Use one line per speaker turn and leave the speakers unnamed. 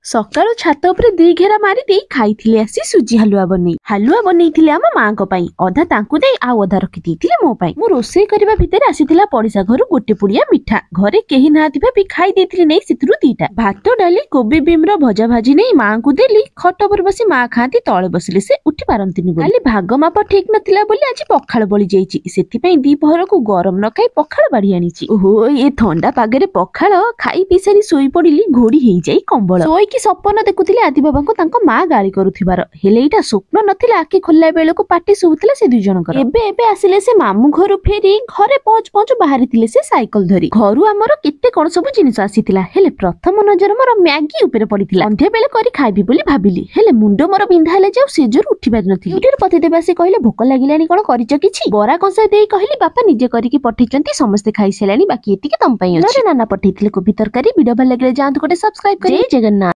ସକାଳୁ ଛାତ ଉପରେ ଦି ଘେରା ମାରି ଦେଇ ଖାଇଥିଲେ ଆସି ସୁଜି ହାଲୁଆ ବନେଇଥିଲେ ଆମ ମାଙ୍କ ପାଇଁ। ଅଧା ତାଙ୍କୁ ଦେଇ ଆଉ ଅଧା ରଖିଦେଇଥିଲେ ମୋ ପାଇଁ। ମୁଁ ରୋଷେଇ କରିବା ଭିତରେ ଆସିଥିଲା ପଡିଶା ଘରୁ ଗୋଟେ ପୁଡିଆ ମିଠା। ଘରେ କେହି ନାହାନ୍ତି ଭାବି ଖାଇ ଦେଇଥିଲି ନେଇ ସେଥିରୁ ଦିଟା। ଭାତ ଡାଲି କୋବି ବିମର ଭଜା ଭାଜି ନେଇ ମାଙ୍କୁ ଦେଲି। ଖଟ ଉପରେ ବସି ମା ଖାଆନ୍ତି, ତଳେ ବସିଲେ ସେ ଉଠି ପାରନ୍ତିନି ବୋଲି। କାଲି ଭାଗ ମାପ ଠିକ ନଥିଲା ବୋଲି ଆଜି ପଖାଳ ବଳି ଯାଇଛି। ସେଥିପାଇଁ ଦିପହରକୁ ଗରମ ନ ଖାଇ ପଖାଳ ବାଢି ଆଣିଛି। ଓହୋ, ଏ ଥଣ୍ଡା ପାଗରେ ପଖାଳ ଖାଇ ପିଇ ସାରି ଶୋଇ ପଡିଲି ଘୋଡି ହେଇଯାଇ କମ୍ବଳ। ଶୋଇକି ସପନ ଦେଖୁଥିଲେ ଆଦି ବାବାଙ୍କୁ ତାଙ୍କ ମା ଗାଳି କରୁଥିବାର। ହେଲେ ଏଇଟା ସ୍ୱପ୍ନ ନଥିଲା। ଆଖି ଖୋଲିଲା ବେଳକୁ ପାଟି ଶୁଭୁଥିଲା ସେ ଦୁଇ ଜଣଙ୍କର। ଏବେ ଆସିଲେ ସେ ମାମୁଁ ଘରୁ ଫେରି ଘରେ ପହଞ୍ଚୁ ପହଞ୍ଚୁ ବାହାରିଥିଲେ ସେ ସାଇକେଲ ଧରି। ଘରୁ ଆମର କେତେ କଣ ସବୁ ଜିନିଷ ଆସିଥିଲା। ହେଲେ ପ୍ରଥମ ନଜର ମୋର ମ୍ୟାଗି ଉପରେ ପଡିଥିଲା। ସନ୍ଧ୍ୟା ବେଳେ କରି ଖାଇବି ବୋଲି ଭାବିଲି। ହେଲେ ମୁଣ୍ଡ ମୋର ବିନ୍ଧା ହେଲେ ଯେ ସେଜରୁ ଉଠି ପାରିନଥିଲି। ୟୁଟ୍ୟୁବ ପତିଦେବେ ଆସି କହିଲେ ଭୋକ ଲାଗିଲାଣି କଣ କରିଛ କିଛି? ବରା କଷା ଦେଇ କହିଲି ବାପା ନିଜେ କରିକି ପଠେଇଛନ୍ତି, ସମସ୍ତେ ଖାଇସାରିଲାଣି, ବାକି ଏତିକି ତମ ପାଇଁ ଅଛି। ନାନା ପଠେଇଥିଲେ କୋବି ତରକାରୀ। ଭିଡିଓ ଭଲ ଲାଗିଲେ ଯାଆନ୍ତୁ ଗୋଟେ ସବସ୍କ୍ରାଇବ କରି। ଜୟ ଜଗନ୍ନାଥ।